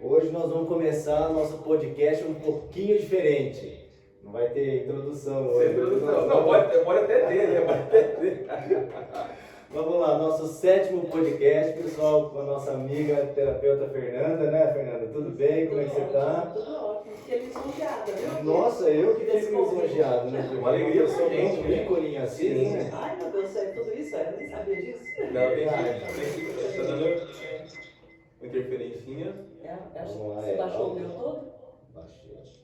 Hoje nós vamos começar nosso podcast um pouquinho diferente. Não vai ter introdução hoje. Sem introdução. Não, pode até ter, né? Pode até ter. Vamos lá, nosso 7º podcast, pessoal, com a nossa amiga terapeuta Fernanda, né, Fernanda? Tudo bem? Como é que você tá? Tudo ótimo. Fiquei lisonjeada, viu? Nossa, eu que fico lisonjeado, né? Uma alegria pra sou gente, um né? ícone assim, Sim. né? Ai, meu Deus, é tudo isso? Eu nem sabia disso. Não, tem que. Tá dando uma interferencinha. Vamos lá, Você baixou o meu todo? Baixei aqui.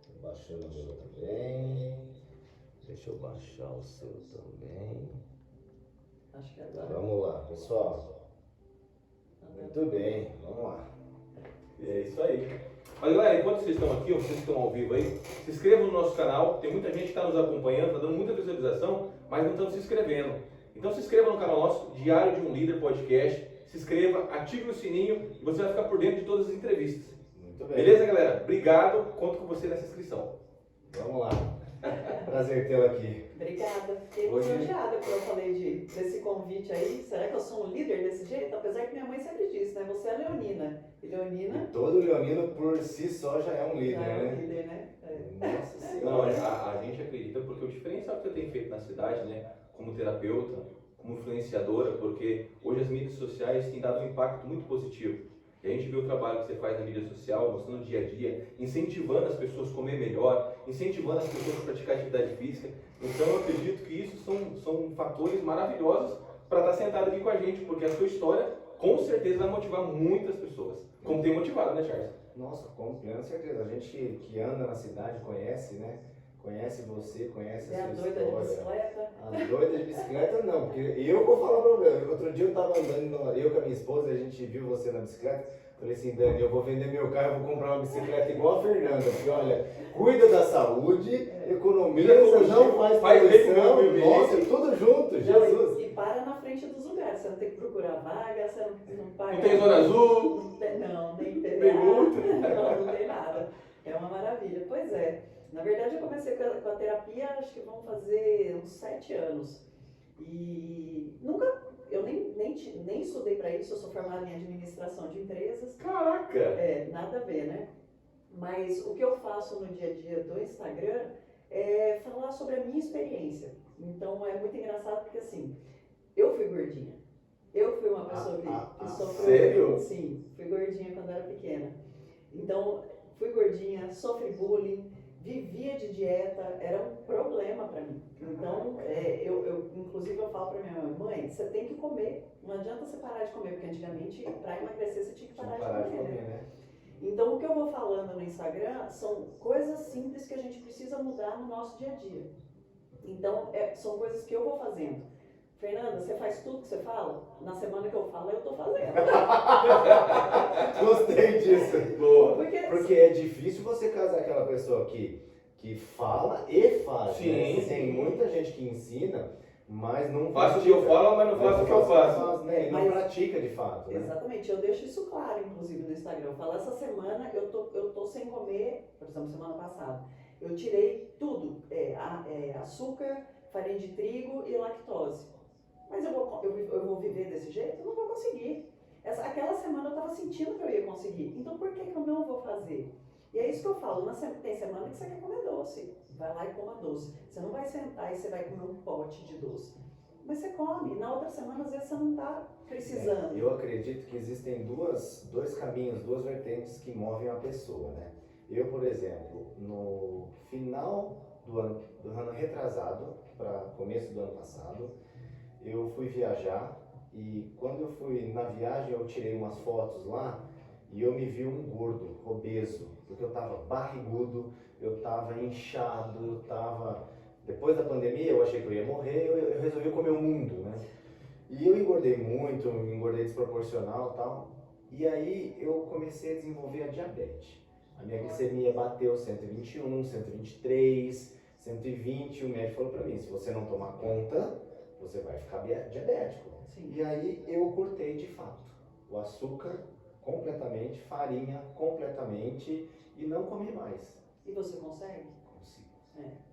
Tô baixando o meu também. Deixa eu baixar o seu também. Acho que agora. Vamos lá, pessoal. Muito bem, vamos lá. É isso aí. Mas galera, enquanto vocês estão aqui, ou vocês estão ao vivo aí, se inscrevam no nosso canal. Tem muita gente que está nos acompanhando, está dando muita visualização, mas não estão se inscrevendo. Então se inscreva no canal nosso, Diário de um Líder Podcast. Se inscreva, ative o sininho e você vai ficar por dentro de todas as entrevistas. Muito bem. Beleza, galera? Obrigado. Conto com você nessa inscrição. Vamos lá. Prazer tê-la aqui. Obrigada. Fiquei Hoje- lisonjeada quando eu falei desse convite aí. Será que eu sou um líder desse jeito? Apesar que minha mãe sempre disse, né? Você é leonina. E leonina E todo leonino por si só já é um líder, já é um né? líder, né? É. Nossa Não, Senhora. a gente acredita porque o diferencial que você tem feito na cidade, né, como terapeuta, como influenciadora, porque hoje as mídias sociais têm dado um impacto muito positivo. E a gente vê o trabalho que você faz na mídia social, mostrando o dia a dia, incentivando as pessoas a comer melhor, incentivando as pessoas a praticar atividade física. Então eu acredito que isso são fatores maravilhosos para estar sentado aqui com a gente, porque a sua história com certeza vai motivar muitas pessoas, como tem motivado, né, Charles? Nossa, com plena certeza. A gente que anda na cidade conhece, né? Conhece você, conhece Você é a a sua doida de história. bicicleta? As doidas de bicicleta não, porque eu vou falar pra você. Outro dia eu tava andando, eu com a minha esposa, a gente viu você na bicicleta. Falei assim, Dani, eu vou vender meu carro, eu vou comprar uma bicicleta igual a Fernanda. Porque olha, cuida da saúde, economiza, não faz bem pro poluição. meio ambiente. Nossa, tudo junto, Jesus. E para na frente dos lugares. Você não tem que procurar vaga, você não paga. Não tem zona azul. Não, nem PVA. Tem multa. Não tem nada. É uma maravilha. Pois é. Na verdade, eu comecei com a terapia, acho que vão fazer uns 7 anos. E eu nem estudei para isso, eu sou formada em administração de empresas. Caraca! É, nada a ver, né? Mas o que eu faço no dia a dia do Instagram é falar sobre a minha experiência. Então é muito engraçado porque assim, eu fui gordinha. Eu fui uma pessoa que sofreu. sério? Sim, fui gordinha quando era pequena. Então, fui gordinha, sofri bullying, vivia de dieta, era um problema para mim. Então, inclusive eu falo para minha mãe, você tem que comer. Não adianta você parar de comer, porque antigamente, para emagrecer, você tinha que parar de comer, né? Então, o que eu vou falando no Instagram são coisas simples que a gente precisa mudar no nosso dia a dia. Então, são coisas que eu vou fazendo. Fernanda, você faz tudo que você fala? Na semana que eu falo, eu tô fazendo. Gostei disso. Boa. Porque é difícil você casar aquela pessoa que fala e faz. Sim, Né? sim. Tem muita gente que ensina, mas não Faço o que eu falo, mas não faço o que eu faço. Né? E não Mas- pratica de fato. Né? Exatamente, eu deixo isso claro, inclusive, no Instagram. Eu falo, essa semana eu tô sem comer, por exemplo, semana passada. Eu tirei tudo, açúcar, farinha de trigo e lactose. Mas eu vou viver desse jeito? Eu não vou conseguir. Aquela semana eu estava sentindo que eu ia conseguir. Então por que eu não vou fazer? E é isso que eu falo. Tem semana que você quer comer doce. Vai lá e coma doce. Você não vai sentar e você vai comer um pote de doce. Mas você come. Na outra semana, às vezes, você não está precisando. Eu acredito que existem dois caminhos, duas vertentes que movem a pessoa. Né? Eu, por exemplo, no final do ano retrasado, para começo do ano passado, eu fui viajar e quando eu fui na viagem eu tirei umas fotos lá e eu me vi um gordo, obeso, porque eu tava barrigudo, eu tava inchado, eu tava... Depois da pandemia eu achei que eu ia morrer, eu resolvi comer o mundo, né? E eu engordei muito, engordei desproporcional e tal. E aí eu comecei a desenvolver a diabetes. A minha glicemia bateu 121, 123, 120, o médico falou pra mim, se você não tomar conta, você vai ficar diabético. Sim. E aí eu cortei de fato o açúcar completamente, farinha completamente e não comi mais. E você consegue? Consigo.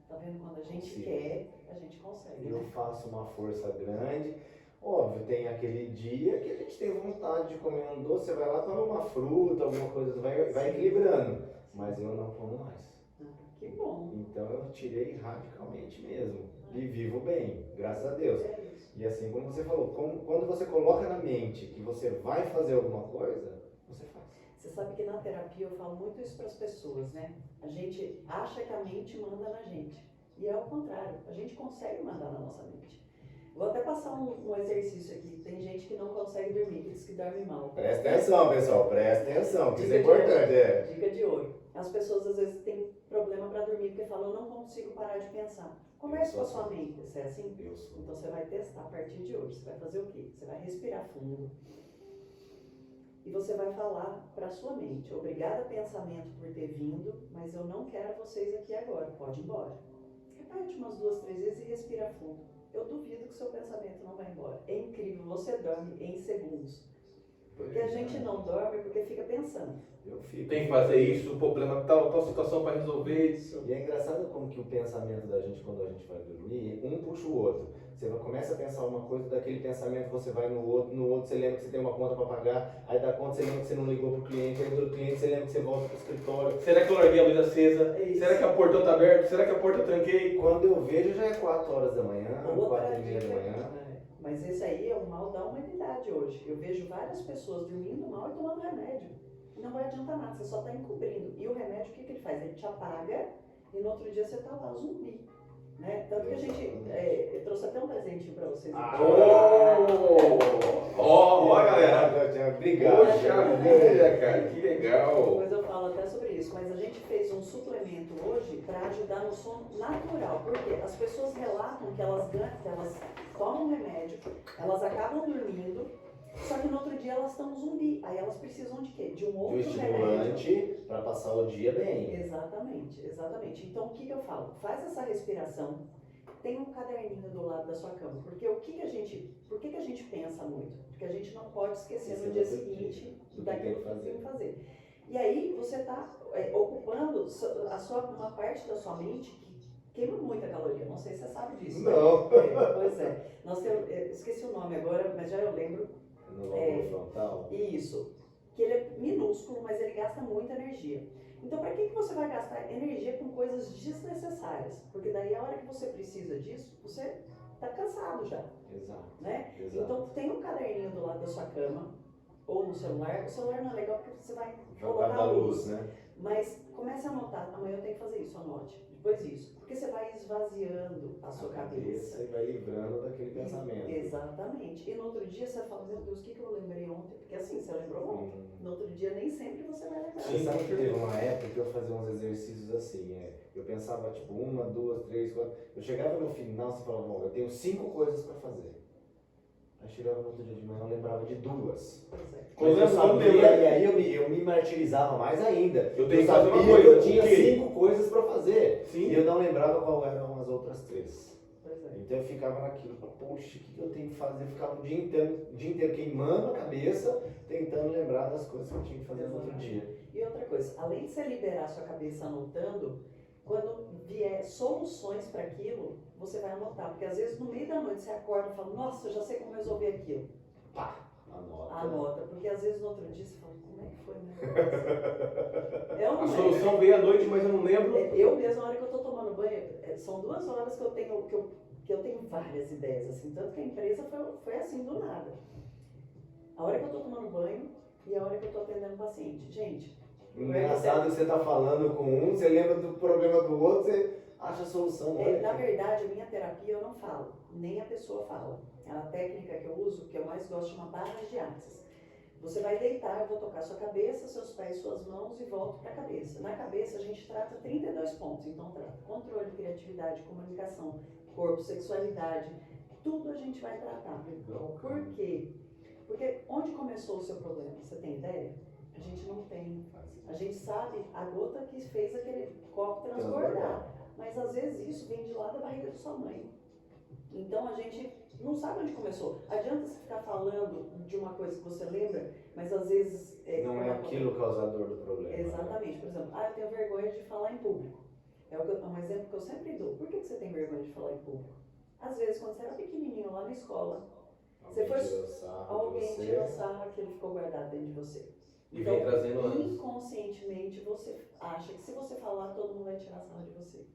Tá vendo? Quando a gente Consigo. quer, a gente consegue. Eu Né? faço uma força grande. Óbvio, tem aquele dia que a gente tem vontade de comer um doce, você vai lá, toma uma fruta, alguma coisa, vai equilibrando. Mas eu não como mais. Que bom. Então eu tirei radicalmente mesmo. E vivo bem, graças a Deus. É isso. E assim como você falou, quando você coloca na mente que você vai fazer alguma coisa, você faz. Você sabe que na terapia eu falo muito isso para as pessoas, né? A gente acha que a mente manda na gente. E é o contrário, a gente consegue mandar na nossa mente. Vou até passar um exercício aqui. Tem gente que não consegue dormir, que diz que dorme mal. Presta atenção, pessoal, presta atenção, que isso é Dica de importante. ouro. Dica de ouro. As pessoas às vezes têm problema para dormir porque falam, eu não consigo parar de pensar. Converse com a sua mente. Você é assim? Deus. Então você vai testar a partir de hoje. Você vai fazer o quê? Você vai respirar fundo. E você vai falar para a sua mente, obrigada pensamento por ter vindo, mas eu não quero vocês aqui agora, pode ir embora. Repete umas 2, 3 vezes e respira fundo. Eu duvido que seu pensamento não vai embora. É incrível, você dorme em segundos. Porque a gente não dorme porque fica pensando. Eu fico. Tem que fazer isso, o problema tal situação para resolver. E é engraçado como que o pensamento da gente, quando a gente vai dormir, um puxa o outro. Você começa a pensar uma coisa, daquele pensamento você vai no outro você lembra que você tem uma conta para pagar, aí da conta você lembra que você não ligou pro cliente, aí do cliente você lembra que você volta pro escritório. Será que eu larguei a luz acesa? É isso. Será que a porta tá aberta? Será que a porta eu tranquei? Quando eu vejo já é 4 horas da manhã, Outra 4h30 da dica, manhã. né? Mas esse aí é o mal da humanidade hoje. Eu vejo várias pessoas dormindo mal e tomando remédio. Não vai adiantar nada, você só está encobrindo. E o remédio, o que ele faz? Ele te apaga e no outro dia você está lá zumbi. Né? Tanto que a gente, eu trouxe até um presentinho para vocês. Ó, galera. Obrigado. Poxa vida, cara, que legal. Depois eu falo até sobre isso, mas a gente fez um suplemento hoje para ajudar no sono natural, porque as pessoas relatam que elas tomam remédio, elas acabam dormindo, só que no outro dia elas estão zumbi, aí elas precisam de quê? De um De um outro estimulante remédio. para passar o dia bem. Exatamente, exatamente. Então o que eu falo? Faz essa respiração, tem um caderninho do lado da sua cama, porque por que a gente pensa muito? Porque a gente não pode esquecer no dia seguinte daquilo que tem que fazer. E aí você está ocupando uma parte da sua mente que queima muita caloria. Não sei se você sabe disso. Não. Né? Pois é. Esqueci o nome agora, mas já eu lembro. No lóbulo frontal. Isso. Que ele é minúsculo, mas ele gasta muita energia. Então, para que você vai gastar energia com coisas desnecessárias? Porque daí, a hora que você precisa disso, você está cansado já. Exato. Né? Exato. Então, tem um caderninho do lado da sua cama, ou no celular. O celular não é legal porque você vai Jogar colocar da a luz, né? Mas comece a anotar. Amanhã eu tenho que fazer isso, anote. Depois isso. Porque você vai esvaziando a sua cabeça. E vai livrando daquele pensamento. Exatamente. E no outro dia você fala, meu Deus, o que eu lembrei ontem? Porque assim, você lembrou ontem. No outro dia nem sempre você vai lembrar. Você sabe que teve uma época que eu fazia uns exercícios assim, eu pensava tipo 1, 2, 3, 4. Eu chegava no final e falava, bom, eu tenho 5 coisas para fazer. Aí chegava no outro dia de manhã, eu lembrava de 2. Pois é. Mas eu sabia, e aí eu me martirizava mais ainda. Eu tenho que fazer sabia uma que coisa. eu tinha O quê? 5 coisas para fazer. Sim. E eu não lembrava qual eram as outras 3. Pois é. Então eu ficava naquilo, poxa, o que eu tenho que fazer? Eu ficava o dia inteiro queimando a cabeça, tentando lembrar das coisas que eu tinha que fazer no outro dia. E outra coisa, além de você liberar a sua cabeça anotando, quando vier soluções para aquilo, você vai anotar. Porque às vezes no meio da noite você acorda e fala, nossa, eu já sei como resolver aquilo. Pá, anota. Anota, porque às vezes no outro dia você fala, como é que foi o negócio? É ou não A é? solução veio à noite, mas eu não lembro. Eu mesmo, na hora que eu estou tomando banho, são 2 horas que eu tenho várias ideias, assim, tanto que a empresa foi assim, do nada. A hora que eu estou tomando banho e a hora que eu estou atendendo o paciente. Gente, Engraçado que você tá falando com um, você lembra do problema do outro, você acha a solução. na verdade, a minha terapia eu não falo, nem a pessoa fala. A técnica que eu uso, que eu mais gosto, chama barras de axis. Você vai deitar, eu vou tocar sua cabeça, seus pés, suas mãos e volto para a cabeça. Na cabeça a gente trata 32 pontos, então trata controle, criatividade, comunicação, corpo, sexualidade, tudo a gente vai tratar. Por quê? Porque onde começou o seu problema? Você tem ideia? A gente não tem. A gente sabe a gota que fez aquele copo transbordar, mas às vezes isso vem de lá da barriga da sua mãe. Então a gente não sabe onde começou. Adianta você ficar falando de uma coisa que você lembra, mas às vezes... Não é aquilo o causador do problema. Exatamente. Por exemplo, eu tenho vergonha de falar em público. É um exemplo que eu sempre dou. Por que você tem vergonha de falar em público? Às vezes, quando você era pequenininho lá na escola, Você foi, tirou sarro de alguém você. tirou sarro, aquilo ficou guardado dentro de você. E vem trazendo Então, anos. inconscientemente, você acha que se você falar, todo mundo vai tirar sarro de você.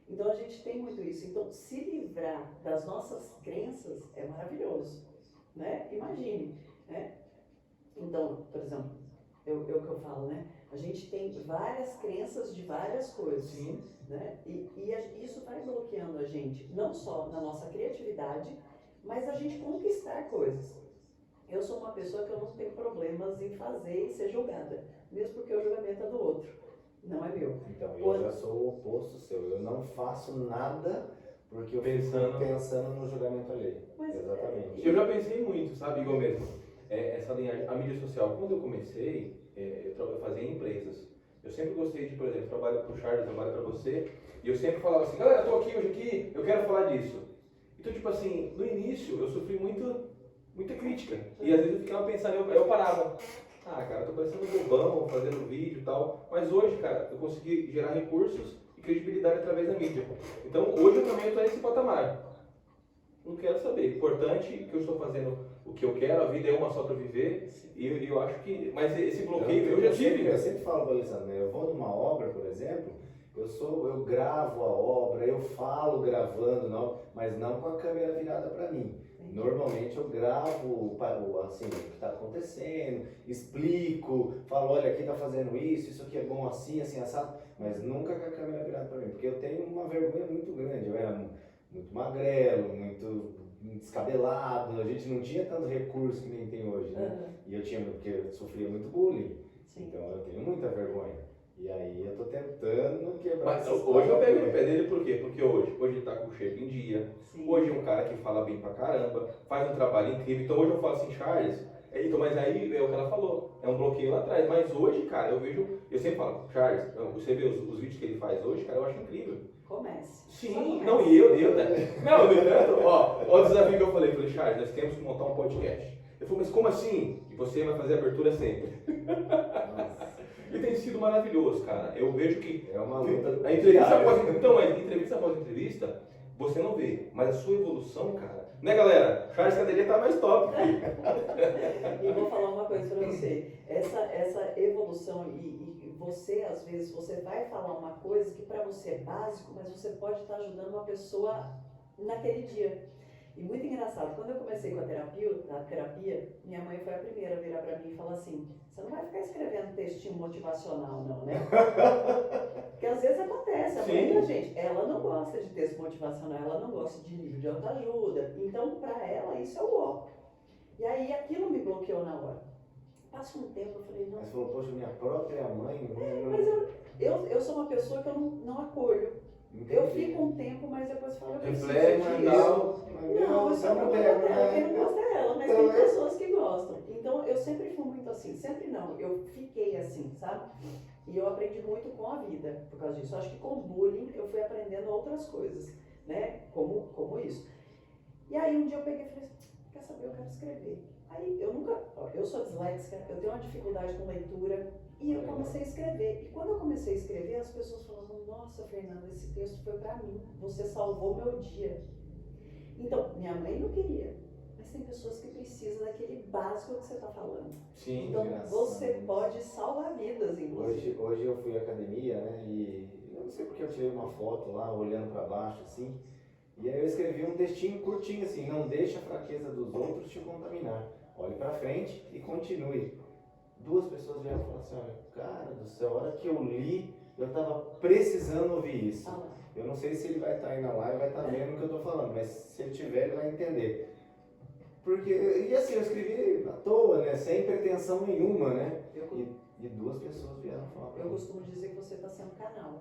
Então, a gente tem muito isso. Então, se livrar das nossas crenças é maravilhoso, né? Imagine, né? Então, por exemplo, é o que eu falo, né? A gente tem várias crenças de várias coisas, Sim. né? Isso vai bloqueando a gente, não só na nossa criatividade, mas a gente conquistar coisas. Eu sou uma pessoa que eu não tenho problemas em fazer e ser julgada, mesmo porque o julgamento é do outro, não é meu. Então, eu já sou o oposto seu. Eu não faço nada porque eu fico pensando no julgamento alheio. Mas, Exatamente. Eu já pensei muito, sabe, igual mesmo, essa linha, a mídia social. Quando eu comecei, eu fazia em empresas. Eu sempre gostei de, por exemplo, trabalho para o Charles, trabalho para você, e eu sempre falava assim, galera, estou aqui hoje aqui, eu quero falar disso. Então, tipo assim, no início eu sofri muita crítica, e às vezes eu ficava pensando, eu parava. Ah, cara, eu tô parecendo bobão, fazendo vídeo e tal, mas hoje, cara, eu consegui gerar recursos e credibilidade através da mídia. Então, hoje eu também estou nesse patamar. Não quero saber. Importante que eu estou fazendo o que eu quero, a vida é uma só para viver, e eu acho que. Mas esse bloqueio eu já tive. Eu sempre falo para Alessandro, né? Eu vou numa obra, por exemplo, eu gravo a obra, eu falo gravando, não, mas não com a câmera virada para mim. Normalmente eu gravo assim, o que está acontecendo, explico, falo, olha, aqui está fazendo isso aqui é bom assim, assim, assado, mas nunca com a câmera virada para mim, porque eu tenho uma vergonha muito grande. Eu era muito magrelo, muito descabelado, a gente não tinha tanto recurso que nem tem hoje, né? E eu tinha, porque eu sofria muito bullying, então eu tenho muita vergonha. E aí eu tô tentando quebrar Mas essas hoje eu pego no barreiras. pé dele por quê? Porque hoje ele tá com o shape em dia, hoje é um cara que fala bem pra caramba, faz um trabalho incrível. Então hoje eu falo assim, Charles, então, mas aí é o que ela falou, é um bloqueio lá atrás. Mas hoje, cara, eu sempre falo, Charles, você vê os vídeos que ele faz hoje, cara, eu acho incrível. Comece. Sim, não, e eu não, no entanto, ó, o desafio que eu falei, Charles, nós temos que montar um podcast. Ele falou, mas como assim? E você vai fazer a abertura sempre. Nossa. E tem sido maravilhoso, cara. Eu vejo que É uma luta. a entrevista mas entrevista após entrevista, você não vê, mas a sua evolução, cara. Né, galera? Charles Cadeirinha tá mais top, filho. E eu vou falar uma coisa pra você. Essa evolução e você, às vezes, você vai falar uma coisa que pra você é básico, mas você pode estar ajudando uma pessoa naquele dia. E muito engraçado, quando eu comecei com a terapia, minha mãe foi a primeira a virar pra mim e falar assim, você não vai ficar escrevendo textinho motivacional não, né? Porque às vezes acontece, a mãe da gente, ela não gosta de texto motivacional, ela não gosta de livro de autoajuda, então pra ela isso é o ó. E aí aquilo me bloqueou na hora. Passa um tempo, eu falei, não. Mas falou, poxa, minha própria mãe. Mas eu sou uma pessoa que eu não acolho. Eu fico um tempo, mas depois falo, eu preciso Reflete, disso. Não, você eu não não pega, gosto dela, quem né? não gosta é ela, mas tem pessoas que gostam. Então eu sempre fui muito assim, sempre não, eu fiquei assim, sabe? E eu aprendi muito com a vida por causa disso. Eu acho que com o bullying eu fui aprendendo outras coisas, né? Como isso. E aí um dia eu peguei e falei assim, quer saber, eu quero escrever. Aí eu sou disléxica, eu tenho uma dificuldade com leitura e eu comecei a escrever. E quando eu comecei a escrever, as pessoas falavam, nossa, Fernanda, esse texto foi pra mim, você salvou meu dia. Então, minha mãe não queria, mas tem pessoas que precisam daquele básico que você está falando. Sim, então, você pode salvar vidas, inclusive. Hoje eu fui à academia, né, e eu não sei porque eu tirei uma foto lá, olhando para baixo, assim, e aí eu escrevi um textinho curtinho, assim, não deixe a fraqueza dos outros te contaminar. Olhe para frente e continue. 2 pessoas vieram falar assim, olha, cara do céu, a hora que eu li, eu estava precisando ouvir isso. Eu não sei se ele vai estar aí na live, vai estar vendo o que eu estou falando, mas se ele tiver, ele vai entender. Porque, e assim, eu escrevi à toa, né, sem pretensão nenhuma, né, e 2 pessoas vieram falar pra mim. Eu costumo dizer que você está sendo canal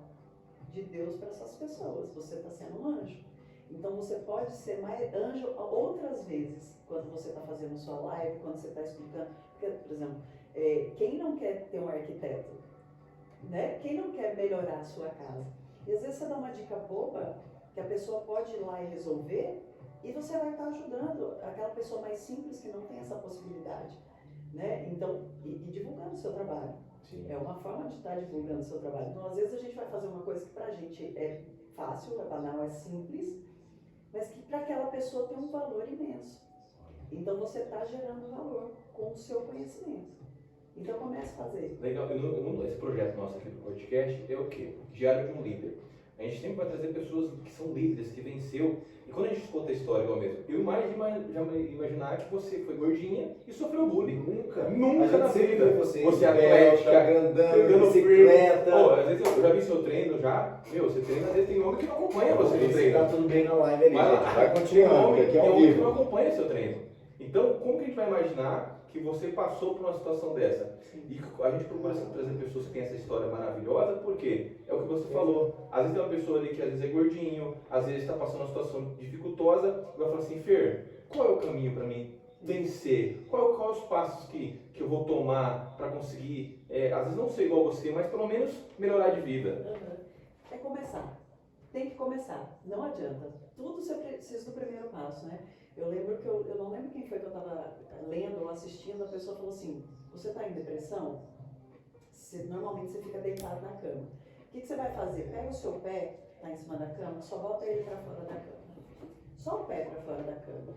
de Deus para essas pessoas, você está sendo um anjo. Então você pode ser mais anjo outras vezes, quando você está fazendo sua live, quando você está explicando. Porque, por exemplo, quem não quer ter um arquiteto? Né? Quem não quer melhorar a sua casa? E às vezes você dá uma dica boba, que a pessoa pode ir lá e resolver, e você vai estar ajudando aquela pessoa mais simples que não tem essa possibilidade. Né? Então, e divulgando o seu trabalho. Sim. É uma forma de estar divulgando o seu trabalho. Então, às vezes a gente vai fazer uma coisa que pra gente é fácil, é banal, é simples, mas que para aquela pessoa tem um valor imenso. Então você está gerando valor com o seu conhecimento. Então comece a fazer. Legal. Esse projeto nosso aqui do podcast é o quê? Diário de um líder. A gente sempre vai trazer pessoas que são líderes, que venceu. E quando a gente escuta a história igual mesmo, eu já imaginar que você foi gordinha e sofreu bullying. Nunca. Nunca na vida. Você Você é atlética, grandão, pegando bicicleta. Pô, às vezes eu já vi seu treino já. Meu, você treina, às vezes tem homem que não acompanha você no treino. Tá tudo bem na live ali, Vai lá. gente. Vai Tem continuando, homem, aqui é tem ao homem que não vivo. acompanha seu treino. Então, como que a gente vai imaginar que você passou por uma situação dessa? E a gente procura sempre trazer pessoas que têm essa história maravilhosa, porque é o que você falou. Às vezes tem uma pessoa ali que às vezes é gordinho, às vezes está passando uma situação dificultosa, e vai falar assim, Fer, qual é o caminho para mim vencer? Qual é os passos que eu vou tomar para conseguir, às vezes não ser igual você, mas pelo menos melhorar de vida? É começar. Tem que começar. Não adianta. Tudo você precisa do primeiro passo, né? Eu lembro que eu não lembro quem foi que eu estava lendo ou assistindo, a pessoa falou assim, você está em depressão? Normalmente você fica deitado na cama. O que você vai fazer? Pega o seu pé, está em cima da cama, só bota ele para fora da cama. Só o pé para fora da cama.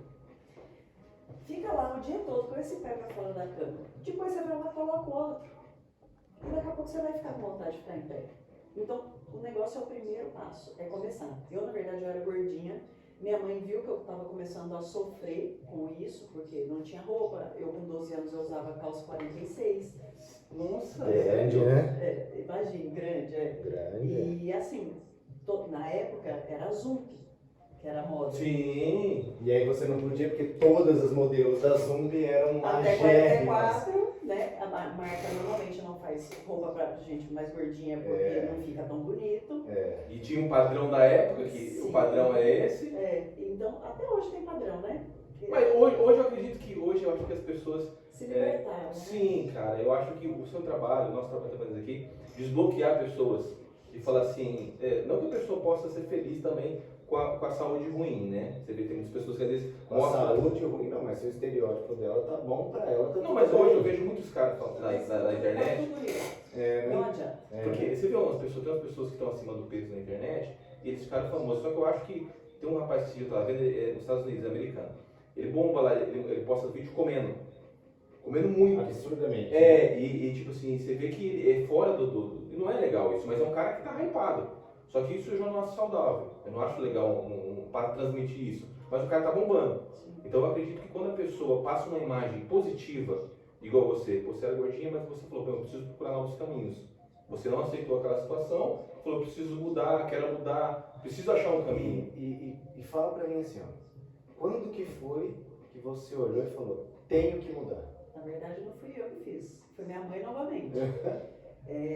Fica lá o dia todo com esse pé para fora da cama. Depois você vai lá e coloca o outro. E daqui a pouco você vai ficar com vontade de ficar em pé. Então, o negócio é o primeiro passo, é começar. Eu, na verdade, eu era gordinha. Minha mãe viu que eu estava começando a sofrer com isso, porque não tinha roupa. Eu, com 12 anos, eu usava calça 46. Nossa, Grande, né? Imagine, grande, Grande. E assim, na época era Zump, que era a moda. Sim. E aí você não podia, porque todas as modelos da Zumbi eram Até magérrimas. 44, né? A marca normalmente não faz roupa pra gente mais gordinha, porque não fica tão bonito. E tinha um padrão da época, que Sim. o padrão é esse. Então até hoje tem padrão, né? Mas hoje eu acredito que eu acho que as pessoas Se libertaram, né? sim, cara, eu acho que o seu trabalho, o nosso trabalho que está fazendo aqui, desbloquear pessoas e falar assim, não que a pessoa possa ser feliz também com a saúde ruim, né? Você vê, tem muitas pessoas que às vezes Com a saúde ruim, não, mas se o estereótipo dela tá bom pra ela, tá não, tudo mas bem. hoje eu vejo muitos caras falando na É internet, tudo isso. É, Não né? adianta. porque você vê umas pessoas, tem umas pessoas que estão acima do peso na internet e eles ficaram famosos, só que eu acho que tem um rapaz que eu estava vendo, nos Estados Unidos, americano, ele bomba lá, ele posta vídeo comendo muito. Absurdamente. E tipo assim, você vê que é fora e não é legal isso, mas é um cara que tá hypado. Só que isso eu já não acho saudável. Eu não acho legal para transmitir isso. Mas o cara tá bombando. Então eu acredito que quando a pessoa passa uma imagem positiva, igual você era gordinha, mas você falou, eu preciso procurar novos caminhos. Você não aceitou aquela situação, falou, preciso mudar, quero mudar, preciso achar um caminho. E fala pra mim assim, ó, quando que foi que você olhou e falou, tenho que mudar? Na verdade, não fui eu que fiz. Foi minha mãe novamente.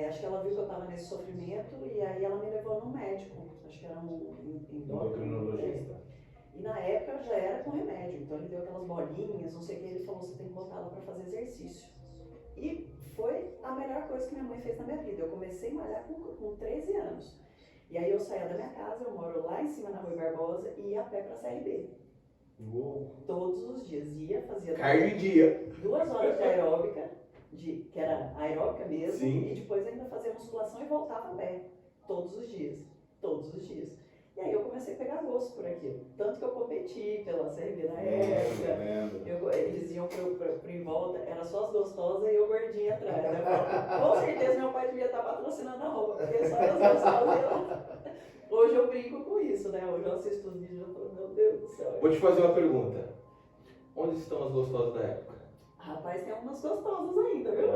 Acho que ela viu que eu estava nesse sofrimento e aí ela me levou num médico. Acho que era um Endocrinologista. E na época eu já era com remédio. Então ele deu aquelas bolinhas, não sei o que. Ele falou, você tem que botar ela para fazer exercício. E foi a melhor coisa que minha mãe fez na minha vida. Eu comecei a malhar com 13 anos. E aí eu saía da minha casa, eu moro lá em cima na Rui Barbosa e ia a pé para a CRB. Todos os dias. Ia, fazia Cardio dia. 2 horas de aeróbica, que era aeróbica mesmo, Sim. e depois ainda fazia musculação e voltava a pé. Todos os dias. Todos os dias. E aí eu comecei a pegar gosto por aquilo. Tanto que eu competi pela CRB na época. Eles iam pro em volta, era só as gostosas e eu gordinha atrás. Eu falava, com certeza meu pai devia estar patrocinando a roupa, porque só as gostosas Hoje eu brinco com isso, né? Hoje eu assisto os vídeos e falo, meu Deus do céu. Vou te fazer uma pergunta. Onde estão as gostosas da época? Rapaz, tem umas gostosas ainda, viu?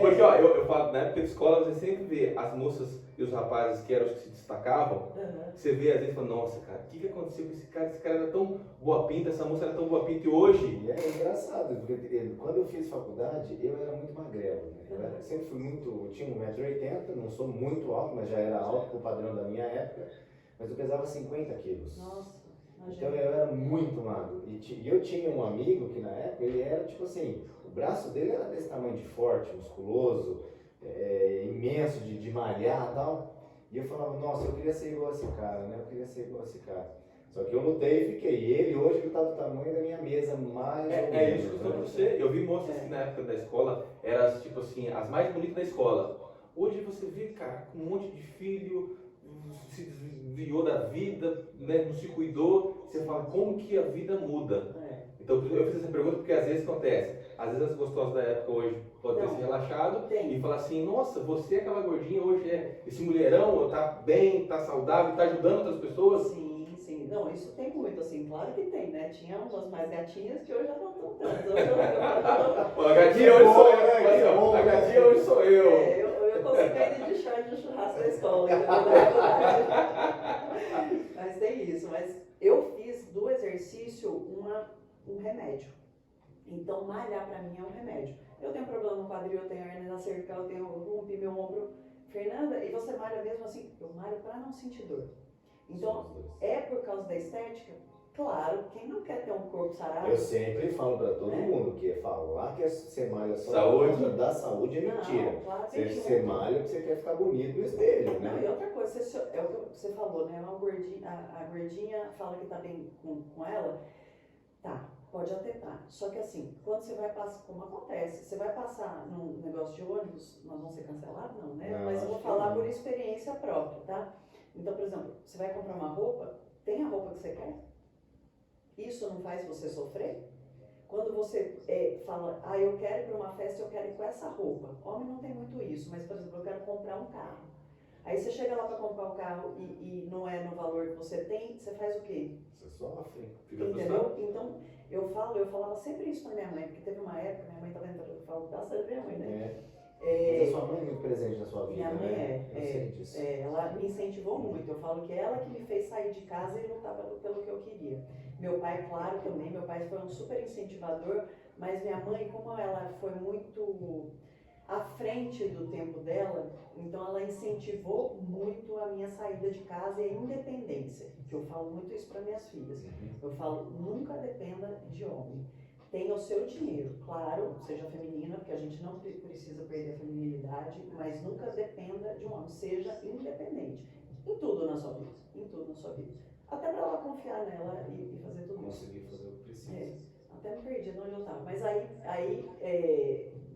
Porque ó, eu falo, na época de escola, você sempre vê as moças e os rapazes que eram os que se destacavam, você vê às vezes e fala, nossa, cara, o que aconteceu com esse cara? Esse cara era tão boa pinta, essa moça era tão boa pinta, e hoje... E é engraçado, porque quando eu fiz faculdade, eu era muito magrelo, né? Eu sempre fui muito, eu tinha 1,80 m, não sou muito alto, mas já era alto pro padrão da minha época, mas eu pesava 50 quilos. Nossa. Então eu era muito magro. E eu tinha um amigo que na época ele era tipo assim, o braço dele era desse tamanho de forte, musculoso, imenso de malhar e tal. E eu falava, nossa, eu queria ser igual a esse cara, né? Eu queria ser igual a esse cara. Só que eu lutei e fiquei. E ele hoje ele tá do tamanho da minha mesa, mais ou menos. É isso que eu estou pra você. Eu vi moças assim, na época da escola, eram tipo assim, as mais bonitas da escola. Hoje você vê, cara, com um monte de filho, se desviou da vida, né, não se cuidou, você fala como que a vida muda. Então eu fiz essa pergunta porque às vezes acontece. Às vezes as gostosas da época hoje podem ter Não. se relaxado Tem. e falar assim, nossa, você é aquela gordinha hoje, esse mulherão, tá bem, tá saudável, tá ajudando outras pessoas. Sim, sim. Não, isso tem muito, assim, claro que tem, né? Tinha umas mais gatinhas que hoje já não estão tantas. Hoje eu Pô, a gatinha hoje sou eu, né? assim, ó, a gatinha hoje sou eu. eu consigo ir de short no churrasco da escola, entendeu? Da faculdade. Mas tem isso. Mas eu fiz do exercício um remédio. Então, malhar pra mim é um remédio. Eu tenho problema no quadril, eu tenho hernia cervical, eu tenho rompi meu ombro. Fernanda, e você malha mesmo assim? Eu malho pra não sentir dor. Então, é por causa da estética? Claro, quem não quer ter um corpo sarado? Eu sempre falo para todo É. mundo que falar que você malha só Saúde. por causa da saúde é mentira. Não, claro que Você não. malha porque você quer ficar bonito no espelho, Não, né? e outra coisa, é o que você falou, né? Uma gordinha, a gordinha fala que tá bem com ela, tá, pode até tá. Só que assim, quando você vai passar, como acontece, você vai passar num negócio de ônibus, nós vamos ser cancelados? Não, né? Não, Mas eu vou acho que falar não. por experiência própria, tá? Então, por exemplo, você vai comprar uma roupa, tem a roupa que você quer? Isso não faz você sofrer? Quando você fala, eu quero ir para uma festa, eu quero ir com essa roupa. Homem não tem muito isso, mas, por exemplo, eu quero comprar um carro. Aí você chega lá para comprar o carro e não é no valor que você tem, você faz o quê? Você sofre. Fica Entendeu? frustrado. Então, eu falava sempre isso para minha mãe, porque teve uma época, minha mãe tá vendo, eu falo bastante da minha mãe, né? Mas a sua mãe é muito presente na sua vida, Minha mãe né? Eu sei disso. ela me incentivou muito. Eu falo que é ela que me fez sair de casa e lutar pelo que eu queria. Meu pai, claro, também. Meu pai foi um super incentivador, mas minha mãe, como ela foi muito à frente do tempo dela, então ela incentivou muito a minha saída de casa e a independência. Que eu falo muito isso para minhas filhas. Eu falo, nunca dependa de homem. Tenha o seu dinheiro, claro, seja feminina, porque a gente não precisa perder a feminilidade, mas nunca dependa de um homem, seja independente. Em tudo na sua vida, em tudo na sua vida. Até para ela confiar nela e fazer tudo isso. Conseguir fazer o que precisa. Até me perdi de onde eu estava. Mas aí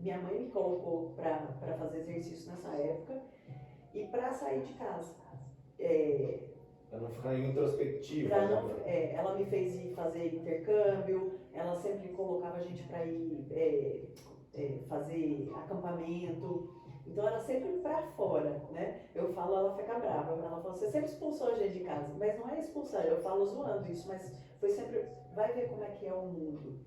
minha mãe me colocou para fazer exercício nessa época e para sair de casa. Pra não ficar introspectiva, Pra né? não, ela me fez ir fazer intercâmbio, ela sempre colocava a gente para ir fazer acampamento. Então era sempre para fora, né? Eu falo, ela fica brava. Ela fala, você sempre expulsou a gente de casa. Mas não é expulsar, eu falo zoando isso, mas foi sempre, vai ver como é que é o mundo.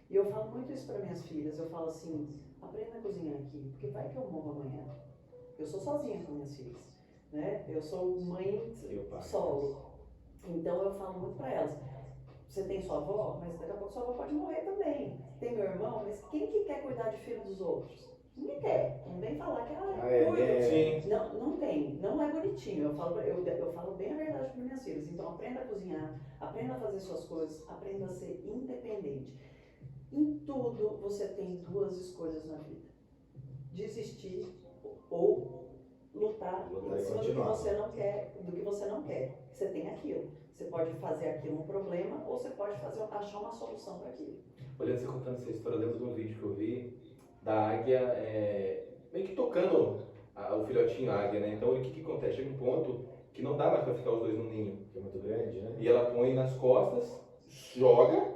E eu falo muito isso para minhas filhas. Eu falo assim, aprenda a cozinhar aqui, porque vai que eu morro amanhã. Eu sou sozinha com minhas filhas, né? Eu sou mãe solo. Então eu falo muito para elas, você tem sua avó, mas daqui a pouco sua avó pode morrer também. Tem meu irmão, mas quem que quer cuidar de filho dos outros? Ninguém quer. Não vem falar que cuido. Sim. Não tem, não é bonitinho. Eu falo bem a verdade para minhas filhas. Então aprenda a cozinhar, aprenda a fazer suas coisas, aprenda a ser independente. Em tudo você tem duas escolhas na vida: desistir ou lutar em cima do que você não quer, Você tem aquilo. Você pode fazer aquilo um problema ou você pode achar uma solução para aquilo. Olhando você contando essa história, eu lembro de um vídeo que eu vi da águia meio que tocando o filhotinho águia, né? Então o que acontece? Chega um ponto que não dá mais para ficar os dois no ninho. Que é muito grande, né? E ela põe nas costas, joga,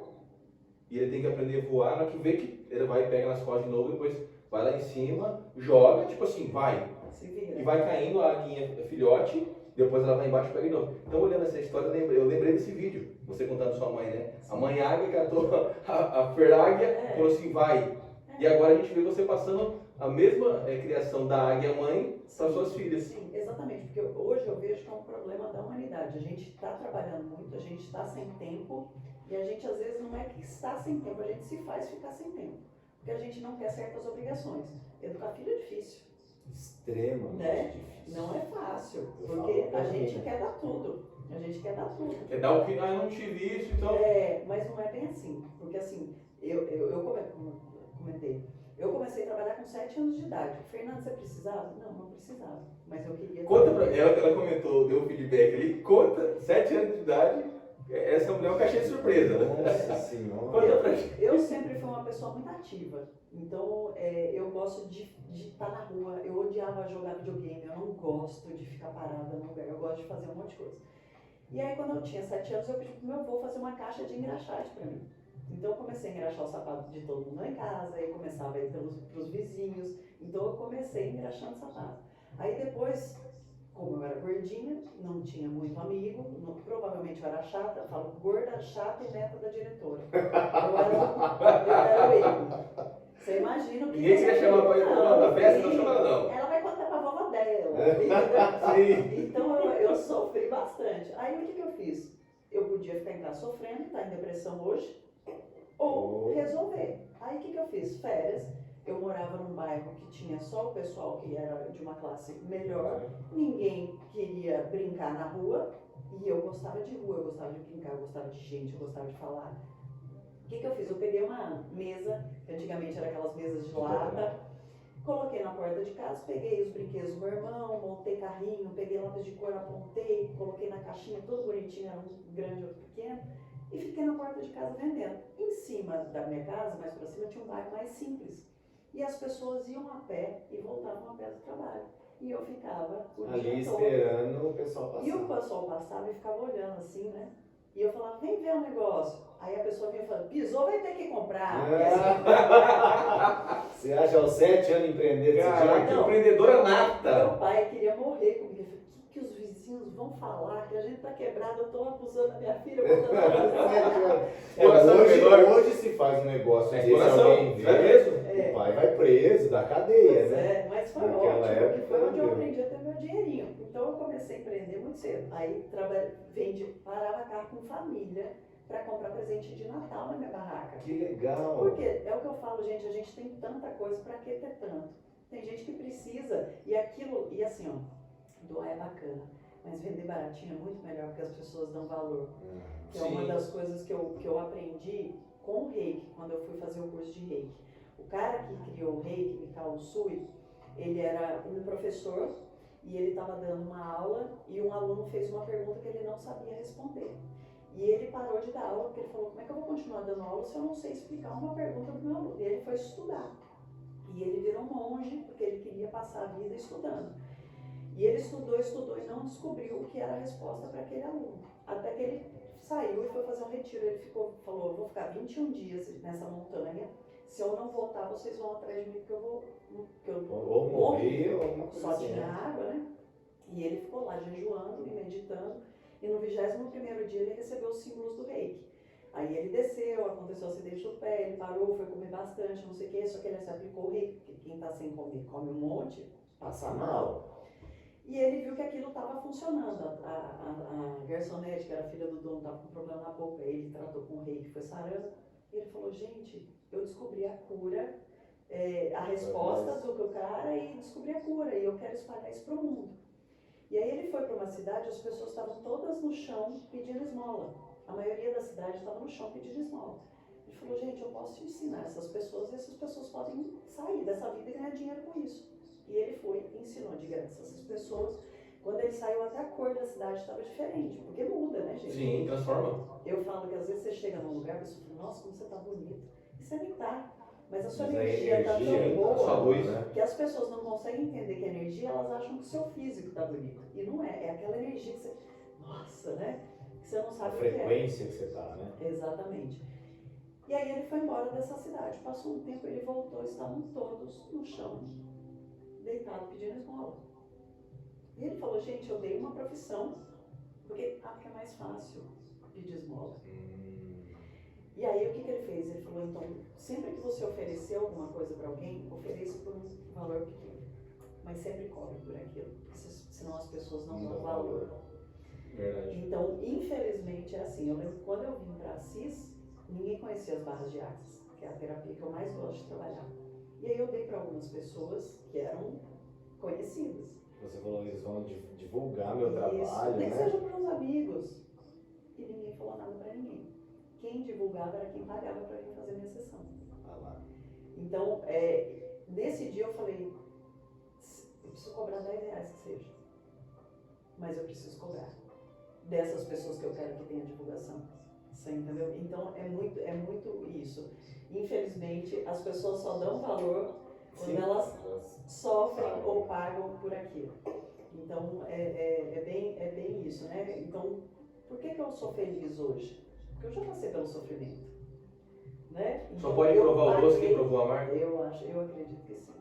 e ele tem que aprender a voar, na hora que vê que ele vai e pega nas costas de novo, depois vai lá em cima, joga, tipo assim, vai. Se vira. E vai caindo a aguinha filhote, depois ela vai embaixo e pega de novo. Então olhando essa história, eu lembrei desse vídeo, você contando sua mãe, né? A mãe águia catou a feráguia, falou assim, vai. E agora a gente vê você passando a mesma criação da águia mãe para suas filhas. Sim, exatamente, porque hoje eu vejo que é um problema da humanidade. A gente está trabalhando muito, a gente está sem tempo, e a gente às vezes não é que está sem tempo, a gente se faz ficar sem tempo. Porque a gente não quer certas obrigações. Educar filho é difícil. Extremamente Né? difícil. Não é fácil, Eu porque falo pra a gente mim. quer dar tudo. A gente quer dar tudo. Quer dar o que? Eu não tive isso, então... Mas não é bem assim. Porque assim, eu comentei. Eu comecei a trabalhar com 7 anos de idade. Fernando, você precisava? Não precisava. Mas eu queria... Conta pra ela comentou, deu um feedback ali, conta, 7 anos de idade, essa mulher é um cachê de surpresa, né? Nossa senhora. Conta pra gente. Eu sempre fui uma pessoa muito ativa. Então, eu gosto de estar na rua. Eu odiava jogar videogame. Eu não gosto de ficar parada no lugar. Eu gosto de fazer um monte de coisa. E aí, quando eu tinha 7 anos, eu pedi pro meu avô fazer uma caixa de engraxate para mim. Então eu comecei a engraxar o sapato de todo mundo lá em casa, aí começava a ir pros vizinhos. Então eu comecei engraxando sapato. Aí depois, como eu era gordinha, não tinha muito amigo, provavelmente eu era chata, eu falo gorda, chata e neta da diretora. Eu era o erro. Você imagina o que Ninguém queria chamar pra ir na festa, não chama ela não. Ela vai contar pra vovó dela. Sim. Então eu sofri bastante. Aí o que eu fiz? Eu podia ficar em casa sofrendo, estar em depressão hoje, ou resolver. Aí o que eu fiz? Férias. Eu morava num bairro que tinha só o pessoal que era de uma classe melhor. Ninguém queria brincar na rua. E eu gostava de rua, eu gostava de brincar, eu gostava de gente, eu gostava de falar. O que eu fiz? Eu peguei uma mesa, que antigamente era aquelas mesas de lata, coloquei na porta de casa, peguei os brinquedos do meu irmão, montei carrinho, peguei lápis de cor, apontei, coloquei na caixinha, tudo bonitinho, era um grande e outro pequeno, e fiquei na porta de casa vendendo. Em cima da minha casa, mais pra cima, tinha um bairro mais simples. E as pessoas iam a pé e voltavam a pé do trabalho. E eu ficava o Ali dia todo. esperando o pessoal passar. E o pessoal passava e ficava olhando assim, né? E eu falava, vem ver o negócio. Aí a pessoa vinha falando, pisou, vai ter que comprar. Você acha aos 7 anos empreender desse Caraca, jeito? que empreendedora nata. Meu pai queria morrer comigo. Ele falou, o que os vizinhos vão falar? Que a gente tá quebrado, eu tô abusando da minha filha, botando Hoje se faz um negócio desse, Exploração, alguém vê, vai preso. o pai vai preso, da cadeia, né? Mas foi Naquela ótimo, época, porque foi onde eu deu. aprendi a ter meu dinheirinho. Então eu comecei a empreender muito cedo. Aí parava carro com família para comprar presente de Natal na minha barraca. Que legal! Porque é o que eu falo, gente, a gente tem tanta coisa, para que ter tanto? Tem gente que precisa, e aquilo, e assim, ó, doar é bacana, mas vender baratinho é muito melhor porque as pessoas dão valor. Que é uma Sim. das coisas que eu aprendi com o reiki, quando eu fui fazer o curso de reiki. O cara que criou o reiki, Mikao Usui, ele era um professor e ele estava dando uma aula e um aluno fez uma pergunta que ele não sabia responder. E ele parou de dar aula porque ele falou, como é que eu vou continuar dando aula se eu não sei explicar uma pergunta do meu aluno? E ele foi estudar. E ele virou monge porque ele queria passar a vida estudando. E ele estudou e não descobriu o que era a resposta para aquele aluno. Até que ele saiu e foi fazer um retiro. Ele falou, eu vou ficar 21 dias nessa montanha. Se eu não voltar, vocês vão atrás de mim porque eu Ou morrer, ou alguma coisa só assim, tinha né? água, né? E ele ficou lá jejuando e meditando. E no 21º dia ele recebeu os símbolos do reiki. Aí ele desceu, aconteceu o acidente do pé, ele parou, foi comer bastante, não sei o quê, só que ele se aplicou o reiki, porque quem está sem comer, come um monte, passa mal. E ele viu que aquilo estava funcionando. A garçonete, que era filha do dono, estava com problema na boca, ele tratou com o reiki, foi sarando. E ele falou, gente, eu descobri a cura, a resposta do cara e descobri a cura, e eu quero espalhar isso para o mundo. E aí ele foi para uma cidade, as pessoas estavam todas no chão pedindo esmola. A maioria da cidade estava no chão pedindo esmola. Ele falou, gente, eu posso ensinar essas pessoas e essas pessoas podem sair dessa vida e ganhar dinheiro com isso. E ele foi e ensinou de graça essas pessoas. Quando ele saiu, até a cor da cidade estava diferente, porque muda, né, gente? Sim, transforma. Eu falo que às vezes você chega num lugar e a pessoa fala, nossa, como você está bonito. E você nem está. Mas a sua Mas a energia está energia, tão boa, a sua luz, né? que as pessoas não conseguem entender que a energia, elas acham que o seu físico está bonito. E não é, é aquela energia que você, nossa, né? Que você não A sabe o que é. frequência que você tá, né? Exatamente. E aí ele foi embora dessa cidade. Passou um tempo, ele voltou, estavam todos no chão, deitados, pedindo esmola. E ele falou, gente, eu dei uma profissão, porque é mais fácil pedir esmola. E aí o que ele fez? Ele falou, então, sempre que você oferecer alguma coisa para alguém, ofereça por um valor pequeno. Mas sempre cobre por aquilo, porque senão as pessoas não dão valor. Verdade. Então, infelizmente, é assim. Eu lembro que quando eu vim para Assis, ninguém conhecia as barras de Axis, que é a terapia que eu mais gosto de trabalhar. E aí eu dei para algumas pessoas que eram conhecidas. Você falou, eles vão divulgar meu Isso, trabalho, nem né? seja para uns amigos. E ninguém falou nada para ninguém. Quem divulgava era quem pagava para vir fazer minha sessão. Ah lá. Então, nesse dia eu falei, eu preciso cobrar R$10 que seja. Mas eu preciso cobrar. Dessas pessoas que eu quero que tenha divulgação. Você entendeu? Então, é muito isso. Infelizmente, as pessoas só dão valor quando elas sofrem ou pagam por aquilo. Então, é bem isso, né? Então, por que eu sou feliz hoje? Porque eu já passei pelo sofrimento. né? Só Então, pode eu provar o doce quem paguei. provou a marca? Eu acredito que sim.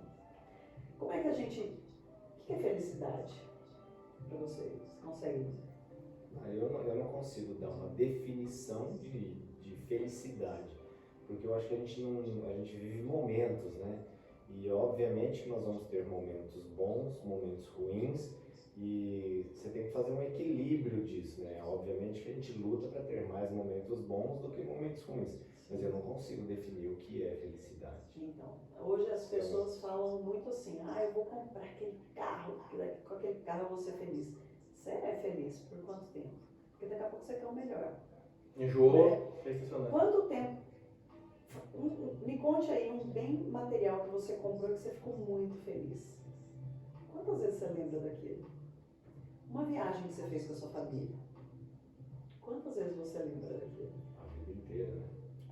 Como é que a gente... O que é felicidade para vocês? Conseguem dizer? Eu não consigo dar uma definição de felicidade, porque eu acho que a gente vive momentos, né? E obviamente que nós vamos ter momentos bons, momentos ruins, e você tem que fazer um equilíbrio disso, né? Obviamente que a gente luta para ter mais momentos bons do que momentos ruins, mas eu não consigo definir o que é felicidade. Então, hoje as pessoas falam muito assim, eu vou comprar aquele carro, porque com aquele carro eu vou ser feliz. Você é feliz por quanto tempo? Porque daqui a pouco você quer o melhor. Enjoou, é estacionário. Quanto tempo? Me conte aí um bem material que você comprou e que você ficou muito feliz. Quantas vezes você lembra daquilo? Uma viagem que você fez com a sua família. Quantas vezes você lembra daquilo? A vida inteira, né?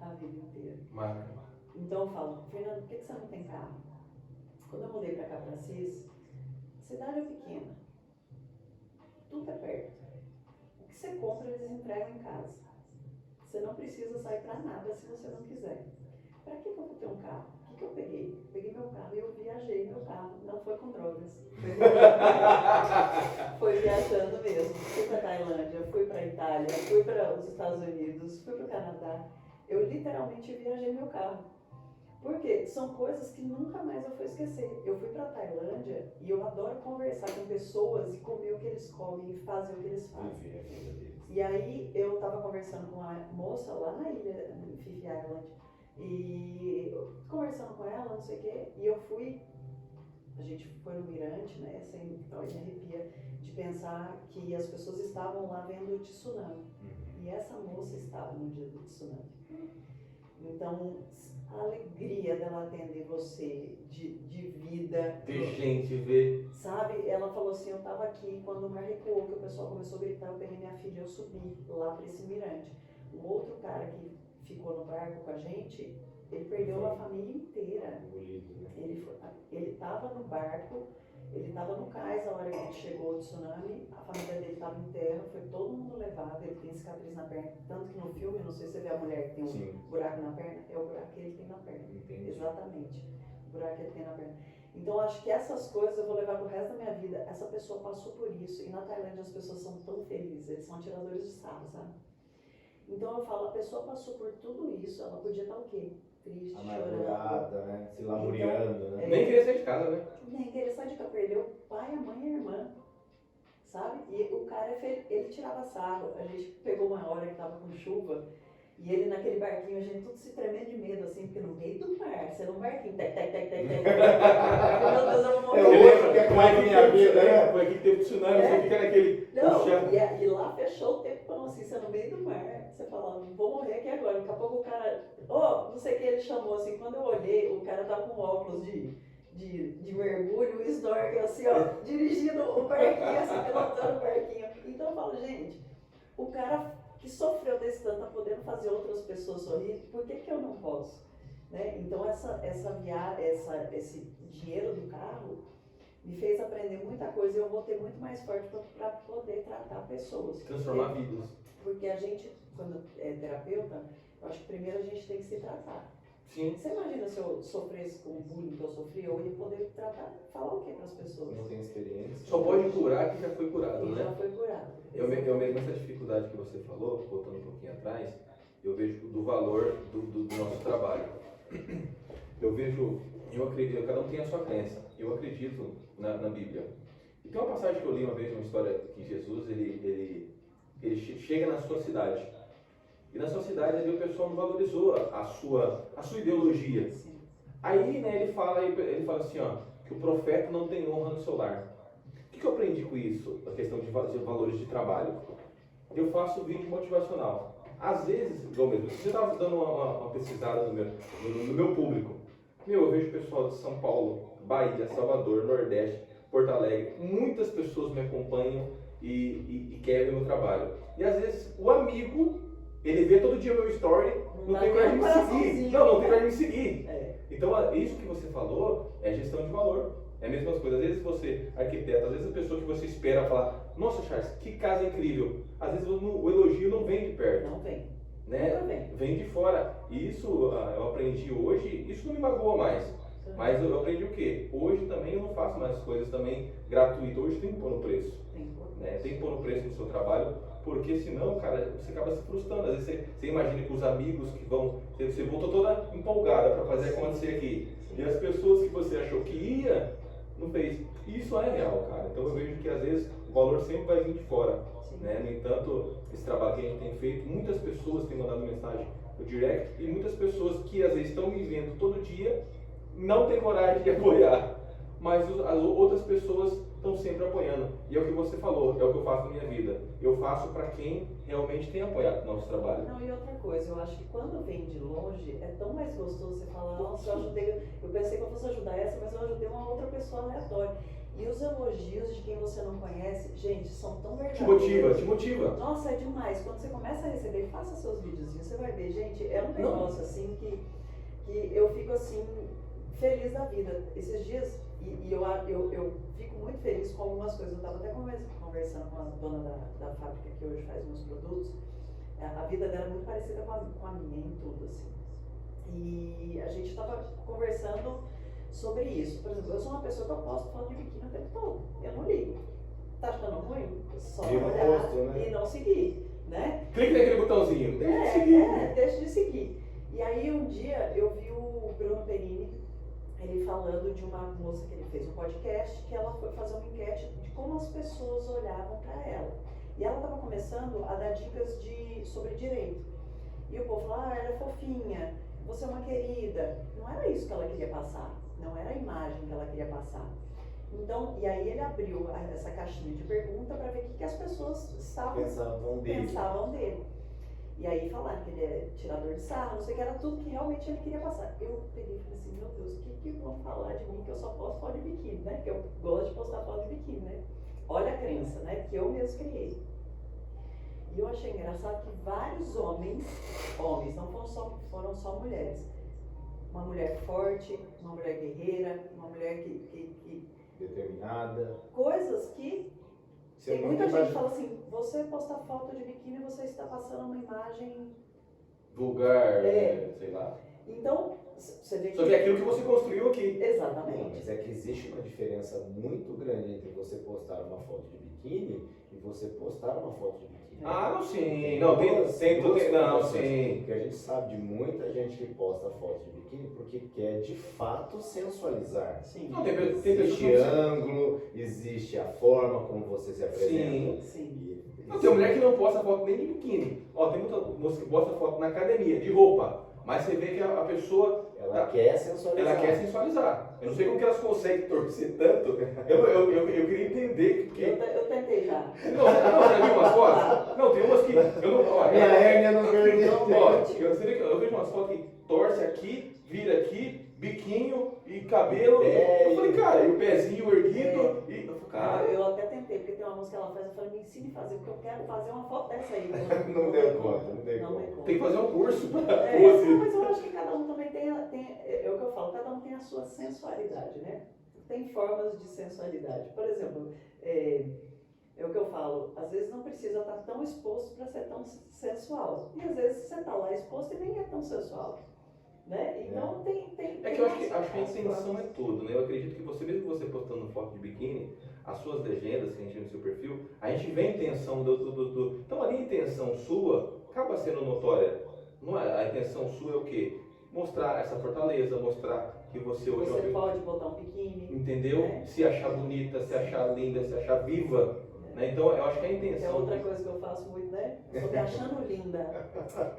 A vida inteira. Marca. Então eu falo, Fernando, por que você não tem carro? Quando eu mudei para cá, para Assis, a cidade é pequena. Tudo é perto. O que você compra, eles entregam em casa. Você não precisa sair para nada se você não quiser. Para que eu vou ter um carro? O que eu peguei? Peguei meu carro e eu viajei meu carro. Não foi com drogas. Foi viajando mesmo. Fui para Tailândia, fui para Itália, fui para os Estados Unidos, fui para o Canadá. Eu literalmente viajei meu carro. Por quê? São coisas que nunca mais eu vou esquecer. Eu fui para Tailândia e eu adoro conversar com pessoas e comer o que eles comem e fazer o que eles fazem. Viver a vida deles. E aí eu estava conversando com uma moça lá na ilha, em Fifi Island, e conversando com ela, não sei o quê, e a gente foi no Mirante, né, sem me arrepia, de pensar que as pessoas estavam lá vendo o tsunami. E essa moça estava no dia do tsunami. Então, a alegria dela atender você de vida. De gente ver. Sabe, ela falou assim, eu estava aqui quando o mar recuou, que o pessoal começou a gritar, eu peguei minha filha e eu subi lá para esse mirante. Um outro cara que ficou no barco com a gente, ele perdeu a família inteira. Engolido, né? Ele estava no barco, ele estava no cais a hora que chegou o tsunami, a família dele estava em terra, foi todo mundo levado, ele tem cicatriz na perna, tanto que no filme, não sei se você vê a mulher que tem Sim. buraco na perna, é o buraco que ele tem na perna. Entendi. Exatamente, o buraco que ele tem na perna. Então, eu acho que essas coisas eu vou levar pro resto da minha vida. Essa pessoa passou por isso. E na Tailândia as pessoas são tão felizes. Eles são atiradores de sarro, sabe? Então, eu falo, a pessoa passou por tudo isso. Ela podia estar o quê? Triste, chorando. Amargurada, né? Se lamuriando, né? Nem queria sair de casa, né? Nem querer sair de casa. Perdeu o pai, a mãe e a irmã. Sabe? E o cara, ele tirava sarro. A gente pegou uma hora que tava com chuva. E ele naquele barquinho, a gente tudo se tremendo de medo, assim, porque no meio do mar, você num barquinho, tec, tec, tec, tec, tec. Meu Deus, eu vou morrer. Eu lembro que é como é que minha vida, né? Foi aqui que teve tsunami, você fica naquele. Não, puxa. e lá fechou o tempão, assim, você no meio do mar, você fala, vou morrer aqui agora. Daqui a pouco o cara, não sei o que ele chamou, assim, quando eu olhei, o cara tava com óculos de mergulho, snorkel, assim, ó, dirigindo o barquinho, assim, pilotando o barquinho. Então eu falo, gente, o cara que sofreu desse tanto, tá podendo fazer outras pessoas sorrir, por que eu não posso? Né? Então esse dinheiro do carro me fez aprender muita coisa e eu voltei muito mais forte para poder tratar pessoas. Transformar vidas. Porque a gente, quando é terapeuta, eu acho que primeiro a gente tem que se tratar. Sim. Você imagina se eu sofresse com o bullying que eu sofri, eu ia poder tratar, falar o que para as pessoas? Não tem experiência. Só pode curar quem já foi curado, E né? já foi curado. Eu mesmo, essa dificuldade que você falou, voltando um pouquinho atrás, eu vejo do valor do nosso trabalho. Eu vejo, eu acredito, cada um tem a sua crença, eu acredito na Bíblia. E tem uma passagem que eu li uma vez, uma história que Jesus, ele chega na sua cidade. E na sua cidade ali o pessoal não valorizou a sua ideologia. Sim. Aí, né, ele fala assim, ó, que o profeta não tem honra no seu lar. O que eu aprendi com isso? A questão de valores de trabalho. Eu faço vídeo motivacional. Às vezes, igual mesmo, você estava dando uma pesquisada no meu público. Eu vejo pessoal de São Paulo, Bahia, Salvador, Nordeste, Porto Alegre. Muitas pessoas me acompanham e querem o meu trabalho. E às vezes o amigo, ele vê todo dia o meu story, não tem coragem de me seguir. Não tem coragem de me seguir. Então, isso que você falou é gestão de valor. É a mesma coisa. Às vezes você, arquiteto, às vezes a pessoa que você espera falar, nossa, Charles, que casa incrível. Às vezes o elogio não vem de perto. Não vem. né? Vem de fora. E isso eu aprendi hoje, isso não me magoa mais. Mas eu aprendi o quê? Hoje também eu não faço mais coisas também gratuitas. Hoje tem que pôr no preço. Tem que pôr no preço no seu trabalho, porque senão, cara, você acaba se frustrando. Às vezes você imagina que os amigos que vão, você voltou toda empolgada para fazer acontecer aqui. E as pessoas que você achou que ia, não fez. Isso é real, cara. Então eu vejo que às vezes o valor sempre vai vir de fora. Né? No entanto, esse trabalho que a gente tem feito, muitas pessoas têm mandado mensagem no direct e muitas pessoas que às vezes estão me vendo todo dia não têm coragem de apoiar, mas as outras pessoas estão sempre apoiando. E é o que você falou, é o que eu faço na minha vida. Eu faço para quem realmente tem apoiado o nosso trabalho. Não, e outra coisa, eu acho que quando vem de longe, é tão mais gostoso você falar, nossa, eu pensei que eu fosse ajudar essa, mas eu ajudei uma outra pessoa aleatória. E os elogios de quem você não conhece, gente, são tão verdadeiros. Te motiva. Nossa, é demais. Quando você começa a receber, faça seus videozinhos, você vai ver, gente, é um negócio assim que eu fico assim, feliz da vida. Esses dias, e eu fico muito feliz com algumas coisas. Eu estava até conversando com a dona da fábrica que hoje faz meus produtos. A vida dela é muito parecida com a minha em tudo, assim. E a gente estava conversando sobre isso. Por exemplo, eu sou uma pessoa que eu posto foto de biquíni o tempo todo. Eu não ligo. Tá achando ruim? Só olhar rosto, né? e não seguir, né? Clique naquele botãozinho, deixa de seguir. Deixa de seguir. E aí um dia eu vi o Bruno Perini, ele falando de uma moça que ele fez um podcast, que ela foi fazer uma enquete de como as pessoas olhavam para ela. E ela estava começando a dar dicas sobre direito. E o povo falou, ela é fofinha, você é uma querida. Não era isso que ela queria passar, não era a imagem que ela queria passar. Então, e aí ele abriu essa caixinha de pergunta para ver o que as pessoas pensavam dele. E aí falaram que ele é tirador de sarro, não sei o que, era tudo que realmente ele queria passar. Eu peguei e falei assim, meu Deus, o que vão falar de mim que eu só posto foto de biquíni, né? Que eu gosto de postar foto de biquíni, né? Olha a crença, né? Que eu mesmo criei. E eu achei engraçado que vários homens, não foram só mulheres. Uma mulher forte, uma mulher guerreira, uma mulher que determinada. Coisas que tem muita gente que fala assim, você posta foto de biquíni, você está passando uma imagem vulgar, sei lá. Então, você vê que... Só que é aquilo que você construiu aqui. Exatamente. Não, mas é que existe uma diferença muito grande entre você postar uma foto de biquíni e você postar uma foto de biquíni. Ah, não, sim. Não, não, sim. Porque a gente sabe de muita gente que posta foto de biquíni porque quer de fato sensualizar. Sim. Não, tem existe ângulo, existe a forma como você se apresenta. Sim. Não, tem mulher que não posta foto nem de biquíni. Ó, tem muita moça que posta foto na academia, de roupa. Mas você vê que a pessoa... Ela quer sensualizar. Ela quer sensualizar. Eu não sei como que elas conseguem torcer tanto. Eu queria entender. Porque... Eu tentei já. Não, você já viu umas fotos? Não, tem umas que... Minha hérnia não permite. Você vê que eu vejo umas fotos que torce aqui, vira aqui, biquinho e cabelo. Eu falei, cara, e o pezinho erguido. E eu falei, cara... Eu até tentei, porque tem uma música que ela faz, eu falei, me ensine a fazer, porque eu quero fazer uma foto dessa aí. Não deu conta. Tem que fazer um curso pra mas eu acho que cada um também tem é o que eu falo, cada um tem a sua sensualidade, né? Tem formas de sensualidade. Por exemplo, é o que eu falo, às vezes não precisa estar tão exposto para ser tão sensual. E às vezes você está lá exposto e nem é tão sensual. Né? Então tem É que eu acho que a intenção é tudo, né? Eu acredito que você, mesmo você postando foto de biquíni, as suas legendas que a gente vê no seu perfil, a gente vê a intenção do... Então ali a intenção sua acaba sendo notória. Não é? A intenção sua é o quê? Mostrar essa fortaleza, mostrar que você hoje... Você pode botar um biquíni. Entendeu? Se achar bonita, se achar linda, se achar viva. Né? Então eu acho que a intenção... É outra coisa que eu faço muito, né? Estou me achando linda.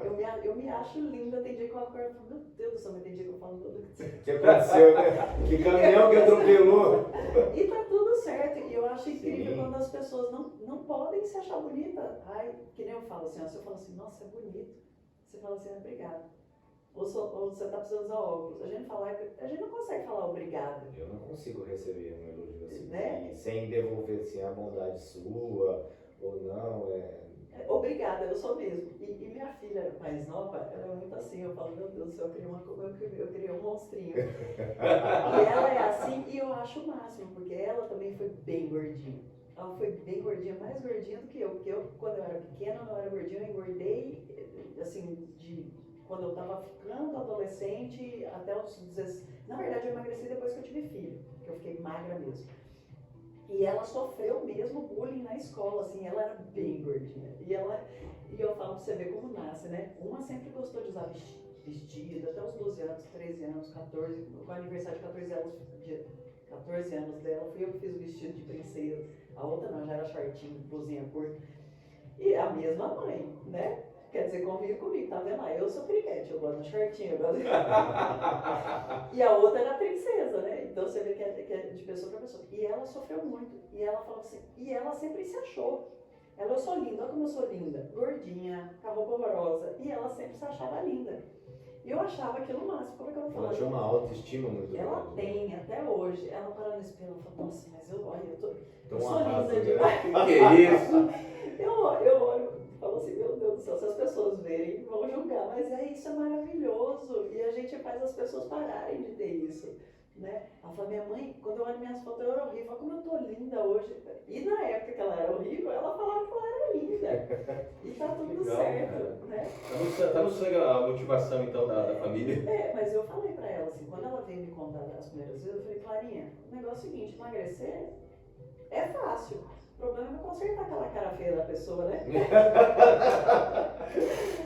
Eu me acho linda, tem dia que eu acordo e falo, meu Deus do céu, mas tem dia que eu falo tudo. O que aconteceu, né? Que caminhão que atropelou. E tá tudo certo. E eu acho incrível quando as pessoas não podem se achar bonita. Ai, que nem eu falo assim, ó, se eu falo assim, nossa, é bonito. Você fala assim, obrigado. Ou você tá precisando usar óculos. A gente não consegue falar obrigado. Eu não consigo receber um elogio assim, né? Sem devolver assim, a bondade sua ou não. Obrigada, eu sou mesmo. E minha filha mais nova, ela é muito assim, eu falo, meu Deus do céu, eu criei um monstrinho. E ela é assim, e eu acho o máximo, porque ela também foi bem gordinha. ela foi bem gordinha, mais gordinha do que eu, porque eu, quando eu era pequena, não era gordinha, eu engordei, assim, quando eu tava ficando adolescente até os 16. Na verdade, eu emagreci depois que eu tive filho, que eu fiquei magra mesmo. E ela sofreu mesmo bullying na escola, assim, ela era bem gordinha. E eu falo pra você ver como nasce, né? Uma sempre gostou de usar vestido, até os 12 anos, 13 anos, 14, com o aniversário de 14 anos dela, fui eu que fiz o vestido de princesa. A outra não, já era shortinho, blusinha curta. E a mesma mãe, né? Quer dizer, convive comigo, tá vendo lá? Eu sou piriguete, eu gosto do shortinho, eu gosto de... E a outra era princesa, né? Então você vê que é de pessoa para pessoa. E ela sofreu muito. E ela falou assim, e ela sempre se achou. Eu sou linda, olha como eu sou linda. Gordinha, com a roupa horrorosa. E ela sempre se achava linda. E eu achava aquilo o máximo. Como é que eu vou falar? Ela tinha uma autoestima muito grande. Ela tem, até hoje. Ela para no espelho e fala, nossa, mas eu Então, sou arrasa, linda né? demais. Que é isso? Eu olho e falo assim, meu Deus do céu, se as pessoas verem, vão julgar, mas isso é maravilhoso. E a gente faz as pessoas pararem de ter isso, né? Ela fala, minha mãe, quando eu olho minhas fotos, eu era horrível, olha como eu tô linda hoje. E na época que ela era horrível, ela falava que ela era linda. E tá tudo Legal, certo, cara. né? Tá no sangue a motivação, então, da família. Mas eu falei pra ela, assim, quando ela veio me contar as primeiras vezes, eu falei, Clarinha, o negócio é o seguinte, emagrecer é fácil. O problema é consertar aquela cara feia da pessoa, né?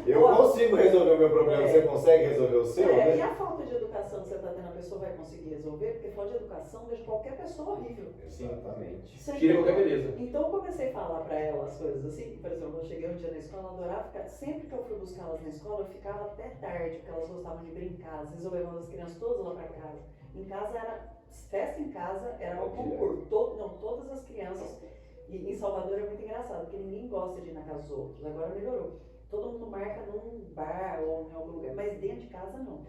Eu consigo resolver o meu problema, você consegue resolver o seu, E né? a falta de educação que você está tendo, a pessoa vai conseguir resolver? Porque falta de educação deixa qualquer pessoa horrível. Exatamente. Você Tira entendeu? qualquer beleza. Então eu comecei a falar para ela as coisas assim. Por exemplo, eu cheguei um dia na escola, ela adorava ficar. Sempre que eu fui buscar elas na escola, eu ficava até tarde, porque elas gostavam de brincar. Às vezes eu levava as crianças todas lá para casa. Em casa era. Festa em casa era um concurso. Todas as crianças. E em Salvador é muito engraçado, porque ninguém gosta de ir na casa dos outros. Agora melhorou. Todo mundo marca num bar ou em algum lugar, mas dentro de casa não.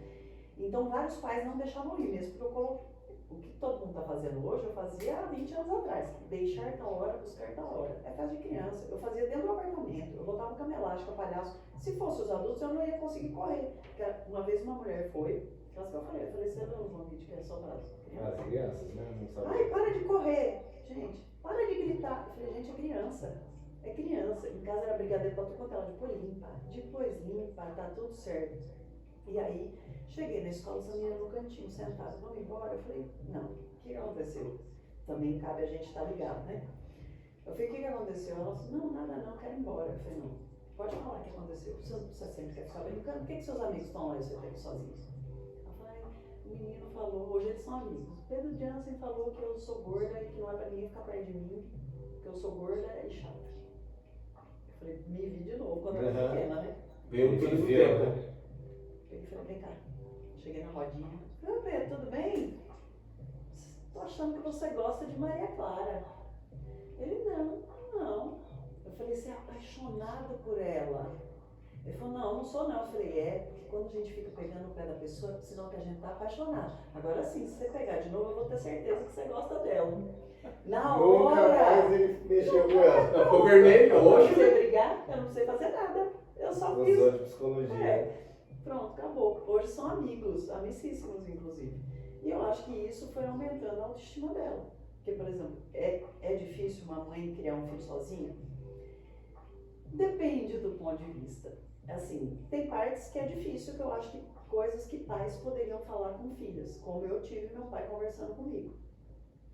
Então vários pais não deixavam ir mesmo, porque eu coloquei. O que todo mundo está fazendo hoje, eu fazia há 20 anos atrás. Deixar tal hora, buscar tal hora. É casa de criança. Eu fazia dentro do apartamento, eu botava cama elástica, palhaço. Se fosse os adultos, eu não ia conseguir correr. Porque uma vez uma mulher foi, aquelas que eu falei, você não um vídeo que é só para as crianças. As crianças, né? Não sabem. Ai, para de correr. Gente, para de gritar. Eu falei, gente, é criança. É criança. Em casa era brigadeiro pra tudo quanto ela. Depois limpa, tá tudo certo. E aí, cheguei na escola, essa menina no cantinho, sentada, vamos embora? Eu falei, não, o que aconteceu? Também cabe a gente estar ligado, né? Eu falei, o que aconteceu? Ela disse, não, nada não, quero ir embora. Eu falei, não, pode falar o que aconteceu. Você sempre quer ficar brincando? Por que seus amigos estão lá e você está aqui sozinho? Ela falou, o menino falou, hoje eles são amigos. Pedro Jansen falou que eu sou gorda e que não é pra ninguém ficar perto de mim, que eu sou gorda e chata. Eu falei, me vi de novo quando eu era pequena, né? Veio tudo do tempo. Eu falei, vem cá. Cheguei na rodinha. Falei, Pedro, tudo bem? Tô achando que você gosta de Maria Clara. Ele, não. Eu falei, você é apaixonada por ela. Ele falou, não sou não. Eu falei, porque quando a gente fica pegando o pé da pessoa, é sinal que a gente tá apaixonado. Agora sim, se você pegar de novo, eu vou ter certeza que você gosta dela. Na Nunca hora! mais ele mexeu com ela. Ficou vermelho, Eu não roxo. precisei brigar, eu não precisei fazer nada. Eu só fiz. Usou de psicologia. Pronto, acabou. Hoje são amigos, amicíssimos, inclusive. E eu acho que isso foi aumentando a autoestima dela. Porque, por exemplo, é difícil uma mãe criar um filho sozinha? Depende do ponto de vista. Assim, tem partes que é difícil, que eu acho que coisas que pais poderiam falar com filhas, como eu tive meu pai conversando comigo.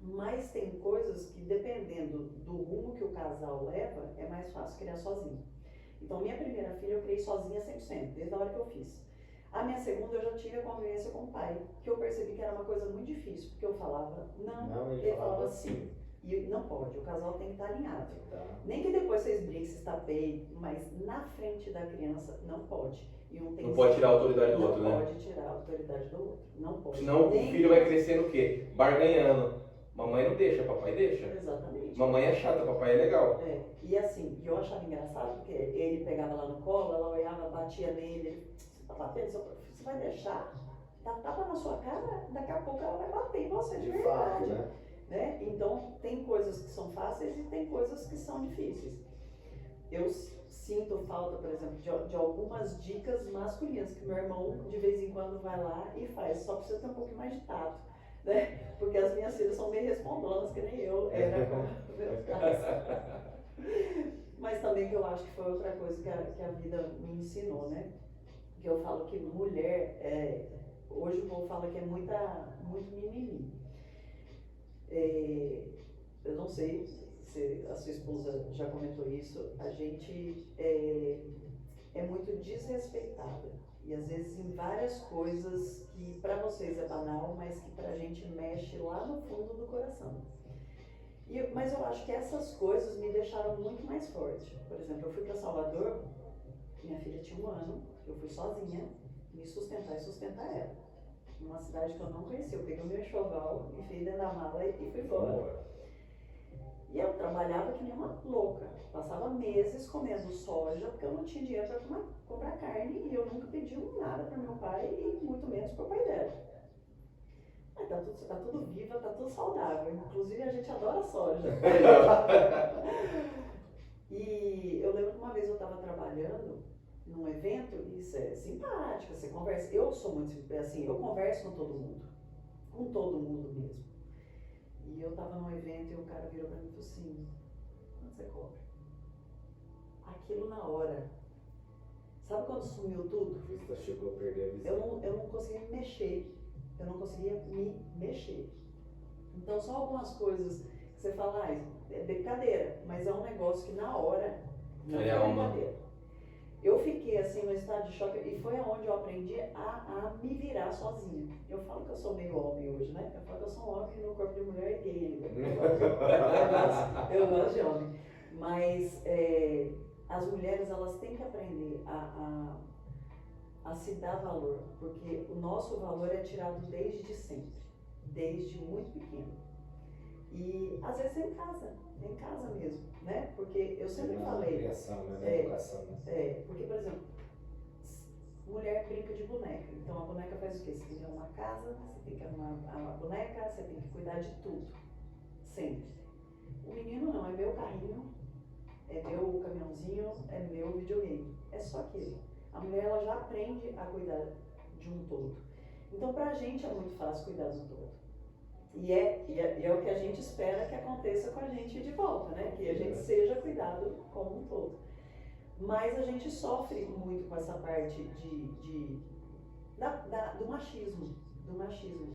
Mas tem coisas que, dependendo do rumo que o casal leva, é mais fácil criar sozinho. Então, minha primeira filha eu criei sozinha 100%, desde a hora que eu fiz. A minha segunda eu já tive a convivência com o pai, que eu percebi que era uma coisa muito difícil, porque eu falava não, ele falava sim. E não pode, o casal tem que estar alinhado. Tá. Nem que depois vocês briguem, se estapeiem, mas na frente da criança não pode. E um tem Não pode tirar a autoridade do não outro, né? Não pode tirar a autoridade do outro, não pode. Senão Nem o filho vai crescendo o quê? Barganhando. Mamãe não deixa, papai deixa. Exatamente. Mamãe é chata, papai é legal. E assim, eu achava engraçado, porque ele pegava lá no colo, ela olhava, batia nele, você tá batendo, você vai deixar? Dá tapa na sua cara, daqui a pouco ela vai bater em você de verdade. Fato, Né? Então, tem coisas que são fáceis e tem coisas que são difíceis. Eu sinto falta, por exemplo, de algumas dicas masculinas, que meu irmão de vez em quando vai lá e faz, só precisa ter um pouquinho mais de tato, né? Porque as minhas filhas são meio respondonas, que nem eu era com meus Mas também que eu acho que foi outra coisa que a vida me ensinou, né? Que eu falo que mulher, hoje o povo fala que é muito mimimi. Eu não sei se a sua esposa já comentou isso, a gente é muito desrespeitada. E às vezes em várias coisas que para vocês é banal, mas que pra gente mexe lá no fundo do coração. Mas eu acho que essas coisas me deixaram muito mais forte. Por exemplo, eu fui para Salvador, minha filha tinha 1 ano, eu fui sozinha, me sustentar e sustentar ela. Numa cidade que eu não conhecia, eu peguei o meu enxoval, enfiei dentro da mala e fui embora. E eu trabalhava que nem uma louca. Passava meses comendo soja, porque eu não tinha dinheiro para comprar carne e eu nunca pedi nada para meu pai e muito menos para o pai dela. Mas tá tudo viva, tá tudo saudável. Inclusive a gente adora soja. E eu lembro que uma vez eu estava trabalhando num evento, e isso é simpático, você conversa. Eu sou muito assim, eu converso com todo mundo mesmo. E eu estava num evento e o cara virou para mim e falou assim: quanto você cobra? Aquilo na hora. Sabe quando sumiu tudo? Você chegou a perder a visão. Eu não conseguia me mexer. Eu não conseguia me mexer. Então, só algumas coisas que você fala, é brincadeira, mas é um negócio que na hora não é brincadeira. Eu fiquei assim no estado de choque e foi onde eu aprendi a me virar sozinha. Eu falo que eu sou meio homem hoje, né? Eu falo que eu sou um homem no corpo de mulher e gay ainda. Eu gosto de homem. Mas as mulheres, elas têm que aprender a se dar valor, porque o nosso valor é tirado desde sempre, desde muito pequeno. E às vezes é em casa mesmo, né? Porque eu sempre falei. Criação, né? Na educação. Porque, por exemplo, mulher brinca de boneca. Então a boneca faz o quê? Você tem que arrumar a casa, você tem que arrumar a boneca, você tem que cuidar de tudo. Sempre. O menino não, é meu carrinho, é meu caminhãozinho, é meu videogame. É só aquilo. A mulher, ela já aprende a cuidar de um todo. Então pra gente é muito fácil cuidar do todo. E é o que a gente espera que aconteça com a gente de volta, né? Que a gente seja cuidado como um todo. Mas a gente sofre muito com essa parte do machismo.